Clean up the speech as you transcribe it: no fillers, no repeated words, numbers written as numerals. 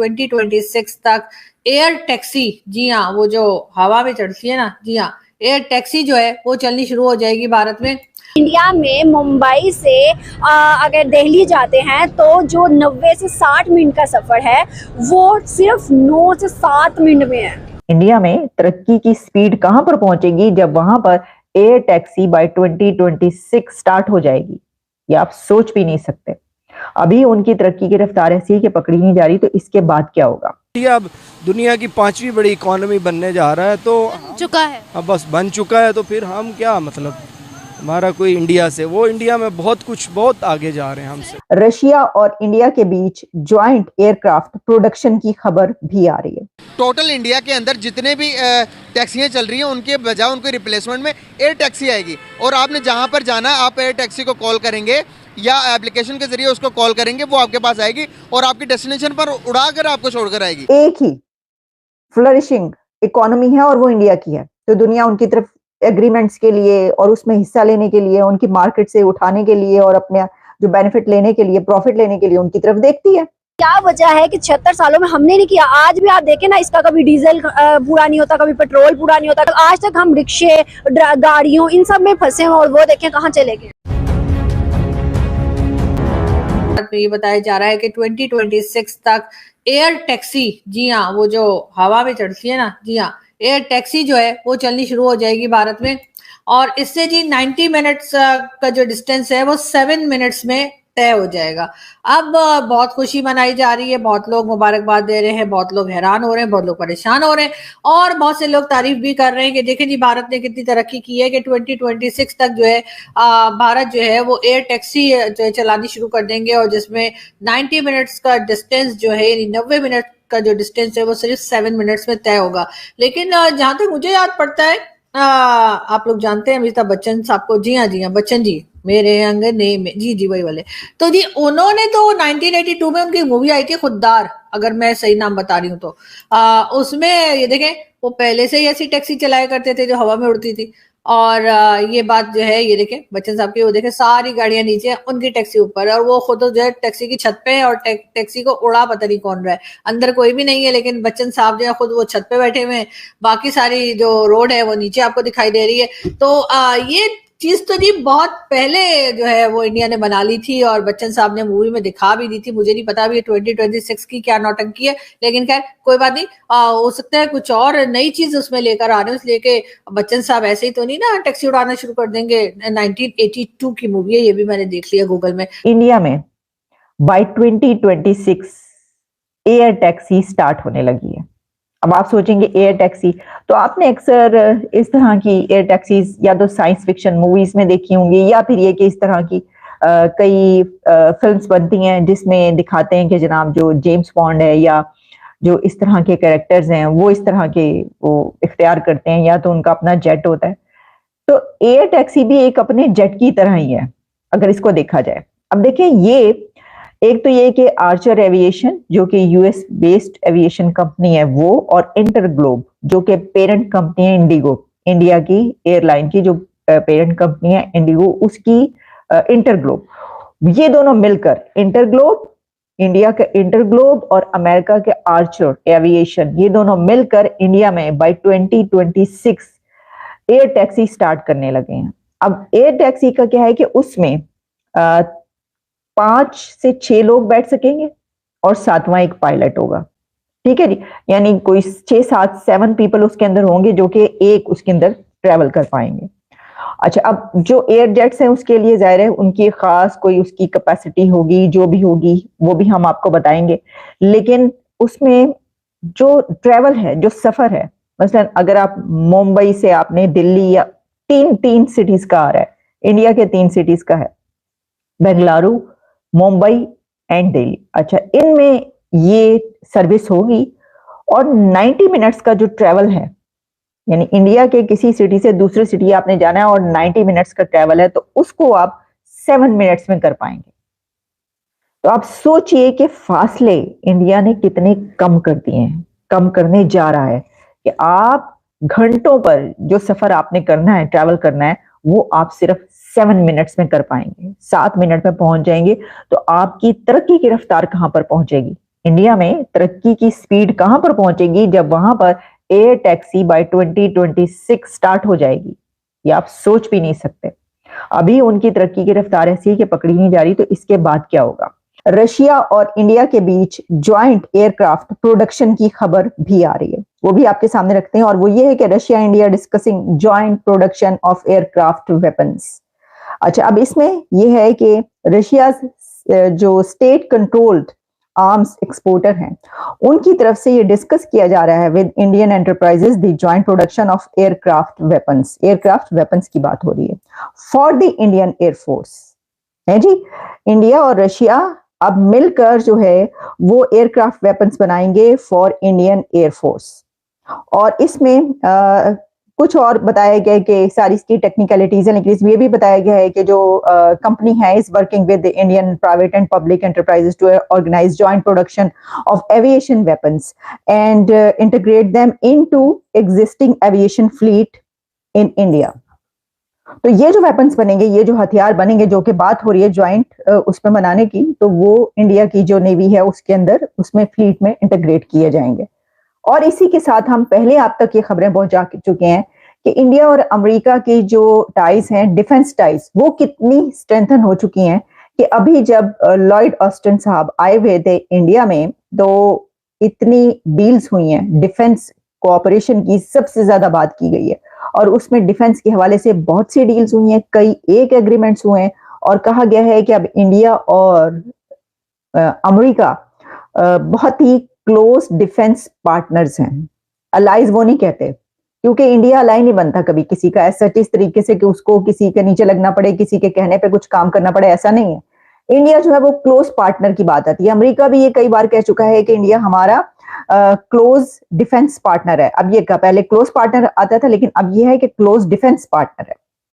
2026 तक air taxi, जी हाँ, वो जो हवा में चढ़ती है ना, जी हाँ, एयर टैक्सी जो है वो चलनी शुरू हो जाएगी भारत में। इंडिया में मुंबई से अगर दिल्ली जाते हैं तो जो 90 से 60 मिनट का सफर है वो सिर्फ 9 से 7 मिनट में है। इंडिया में तरक्की की स्पीड कहां पर पहुंचेगी जब वहां पर एयर टैक्सी बाय 2026 स्टार्ट हो जाएगी, ये आप सोच भी नहीं सकते। अभी उनकी तरक्की की रफ्तार ऐसी है कि पकड़ी नहीं जा रही, तो इसके बाद क्या होगा। ये अब दुनिया की 5वीं बड़ी इकोनॉमी बनने जा रहा है, तो चुका है, अब बस बन चुका है, तो फिर हम क्या, मतलब हमारा कोई इंडिया से, वो इंडिया में बहुत आगे जा रहे हैं हमसे। रशिया और इंडिया के बीच ज्वाइंट एयरक्राफ्ट प्रोडक्शन की खबर भी आ रही है। टोटल इंडिया के अंदर जितने भी टैक्सियां चल रही हैं उनके बजाय उनके रिप्लेसमेंट में एयर टैक्सी आएगी, और आपने जहां पर जाना है आप एयर टैक्सी को कॉल करेंगे या एप्लीकेशन के जरिए उसको कॉल करेंगे, वो आपके पास आएगी और आपकी डेस्टिनेशन पर उड़ाकर आपको छोड़कर आएगी। एक ही फ्लरिशिंग इकोनॉमी है और वो इंडिया की है, तो दुनिया उनकी तरफ एग्रीमेंट्स के लिए और उसमें हिस्सा लेने के लिए, उनकी मार्केट से उठाने के लिए और अपने जो बेनिफिट लेने के लिए, प्रॉफिट लेने के लिए उनकी तरफ देखती है। क्या वजह है कि 76 सालों में हमने नहीं किया। आज भी आप देखें ना, इसका कभी डीजल पूरा नहीं होता, कभी पेट्रोल पूरा नहीं होता। आज तक हम रिक्शे, गाड़ियों, इन सब में फंसे हैं और वो देखें कहाँ चले गए। ये बताया जा रहा है कि 2026 तक एयर टैक्सी, जी हाँ, वो जो हवा में चढ़ती है ना, जी हाँ, एयर टैक्सी जो है वो चलनी शुरू हो जाएगी भारत में। और इससे जी 90 मिनट्स का जो डिस्टेंस है वो 7 मिनट्स में तय हो जाएगा। अब बहुत खुशी मनाई जा रही है, बहुत लोग मुबारकबाद दे रहे हैं, बहुत लोग हैरान हो रहे हैं, बहुत लोग परेशान हो रहे हैं, और बहुत से लोग तारीफ भी कर रहे हैं कि देखें जी भारत ने कितनी तरक्की की है कि 2026 तक जो है भारत जो है वो एयर टैक्सी जो है चलानी शुरू कर देंगे, और जिसमें 90 मिनट्स का डिस्टेंस जो है, यानी 90 मिनट का जो डिस्टेंस है वो सिर्फ 7 मिनट्स में तय होगा। लेकिन जहां तक मुझे याद पड़ता है, आप लोग जानते हैं अमिताभ बच्चन साहब को, जी हाँ बच्चन जी, मेरे अंगने में, जी वही वाले, तो जी उन्होंने तो 1982 में उनकी मूवी आई थी खुददार, अगर मैं सही नाम बता रही हूँ तो उसमें ये देखें वो पहले से ही ऐसी टैक्सी चलाया करते थे जो हवा में उड़ती थी। और ये बात जो है, ये देखें बच्चन साहब की, वो देखें सारी गाड़ियां नीचे, उनकी टैक्सी ऊपर, और वो खुद जो है टैक्सी की छत पे है, और टैक्सी को उड़ा पता नहीं कौन रहा है, अंदर कोई भी नहीं है, लेकिन बच्चन साहब जो है खुद वो छत पे बैठे हुए हैं, बाकी सारी जो रोड है वो नीचे आपको दिखाई दे रही है। तो ये चीज तो जी बहुत पहले जो है वो इंडिया ने बना ली थी, और बच्चन साहब ने मूवी में दिखा भी दी थी। मुझे नहीं पता अभी 2026 की क्या नौटंकी है, लेकिन खैर कोई बात नहीं, हो सकता है कुछ और नई चीज उसमें लेकर आ रहे हैं, इसलिए कि बच्चन साहब ऐसे ही तो नहीं ना टैक्सी उड़ाना शुरू कर देंगे। 1982 की मूवी है, ये भी मैंने देख लिया गूगल में। इंडिया में बाय 2026 एयर टैक्सी स्टार्ट होने लगी है। अब आप सोचेंगे एयर टैक्सी, तो आपने अक्सर इस तरह की एयर टैक्सीज या तो साइंस फिक्शन मूवीज में देखी होंगी, या फिर ये कि इस तरह की कई फिल्म्स बनती हैं जिसमें दिखाते हैं कि जनाब जो जेम्स बॉन्ड है या जो इस तरह के कैरेक्टर्स हैं वो इस तरह के वो इख्तियार करते हैं, या तो उनका अपना जेट होता है। तो एयर टैक्सी भी एक अपने जेट की तरह ही है अगर इसको देखा जाए। अब देखें, ये एक तो ये कि आर्चर एविएशन जो कि यूएस बेस्ड एविएशन कंपनी है वो, और इंटरग्लोब जो कि पेरेंट कंपनी है इंडिगो, इंडिया की एयरलाइन की जो पेरेंट कंपनी है इंडिगो, उसकी इंटरग्लोब, ये दोनों मिलकर इंटरग्लोब, इंडिया का इंटरग्लोब और अमेरिका के आर्चर एविएशन, ये दोनों मिलकर इंडिया में बाय 2026 एयर टैक्सी स्टार्ट करने लगे हैं। अब एयर टैक्सी का क्या है कि उसमें 5 से 6 लोग बैठ सकेंगे और 7वां एक पायलट होगा, ठीक है जी, यानी कोई 6-7 पीपल उसके अंदर होंगे जो कि एक उसके अंदर ट्रेवल कर पाएंगे। अच्छा, अब जो एयर जेट्स हैं उसके लिए जाहिर है उनकी खास कोई उसकी कैपेसिटी होगी, जो भी होगी वो भी हम आपको बताएंगे, लेकिन उसमें जो ट्रेवल है, जो सफर है, मसलन अगर आप मुंबई से आपने दिल्ली या तीन सिटीज का आ रहा है, इंडिया के 3 सिटीज का है, बेंगलुरु, मुंबई एंड दिल्ली। अच्छा, इनमें ये सर्विस होगी, और 90 मिनट्स का जो ट्रेवल है, यानी इंडिया के किसी सिटी से दूसरी सिटी आपने जाना है और 90 मिनट्स का ट्रेवल है, तो उसको आप 7 मिनट्स में कर पाएंगे। तो आप सोचिए कि फासले इंडिया ने कितने कम कर दिए हैं, कम करने जा रहा है, कि आप घंटों पर जो सफर आपने करना है, ट्रैवल करना है, वो आप सिर्फ 7 मिनट्स में कर पाएंगे, 7 मिनट में पहुंच जाएंगे। तो आपकी तरक्की की रफ्तार कहां पर पहुंचेगी, इंडिया में तरक्की की स्पीड कहां पर पहुंचेगी जब वहां पर एयर टैक्सी बाय 2026 स्टार्ट हो जाएगी, ये आप सोच भी नहीं सकते। अभी उनकी तरक्की की रफ्तार ऐसी है कि पकड़ी नहीं जा रही, तो इसके बाद क्या होगा। रशिया और इंडिया के बीच ज्वाइंट एयरक्राफ्ट प्रोडक्शन की खबर भी आ रही है, वो भी आपके सामने रखते हैं, और वो ये है कि Russia India discussing joint production of aircraft weapons. अच्छा, अब इसमें यह है कि रशिया जो स्टेट कंट्रोल्ड आर्म्स एक्सपोर्टर हैं, उनकी तरफ से ये डिस्कस किया जा रहा है with Indian enterprises the joint production of aircraft weapons की बात हो रही है फॉर द इंडियन एयरफोर्स। है जी, इंडिया और रशिया अब मिलकर जो है वो एयरक्राफ्ट वेपन्स बनाएंगे फॉर इंडियन एयरफोर्स। और इसमें कुछ और बताया गया है कि सारी इसकी टेक्निकलिटीज है, लेकिन इसमें ये भी बताया गया है कि जो कंपनी है is working with Indian private and public enterprises to organise joint production of aviation weapons and integrate them into existing aviation fleet in India. तो ये जो वेपन्स बनेंगे, ये जो हथियार बनेंगे, जो कि बात हो रही है ज्वाइंट उसमें बनाने की, तो वो इंडिया की जो नेवी है उसके अंदर उसमें फ्लीट में इंटीग्रेट किए जाएंगे। और इसी के साथ हम पहले आप तक ये खबरें पहुंचा चुके हैं कि इंडिया और अमेरिका की जो टाइज हैं, डिफेंस टाइज, वो कितनी स्ट्रेंथन हो चुकी हैं कि अभी जब लॉयड ऑस्टिन साहब आए हुए थे इंडिया में, तो इतनी डील्स हुई हैं डिफेंस कोऑपरेशन की, सबसे ज्यादा बात की गई है, और उसमें डिफेंस के हवाले से बहुत सी डील्स हुई हैं, कई एक एग्रीमेंट्स हुए हैं, और कहा गया है कि अब इंडिया और अमेरिका बहुत ही क्लोज डिफेंस पार्टनर्स हैं। अलाइज वो नहीं कहते, क्योंकि इंडिया अलाई नहीं बनता कभी किसी का ऐसा इस तरीके से कि उसको किसी के नीचे लगना पड़े, किसी के कहने पे कुछ काम करना पड़े, ऐसा नहीं है। इंडिया जो है वो क्लोज पार्टनर की बात आती है। अमेरिका भी ये कई बार कह चुका है कि इंडिया हमारा क्लोज डिफेंस पार्टनर है। अब ये पहले क्लोज पार्टनर आता था, लेकिन अब ये है कि क्लोज डिफेंस पार्टनर है।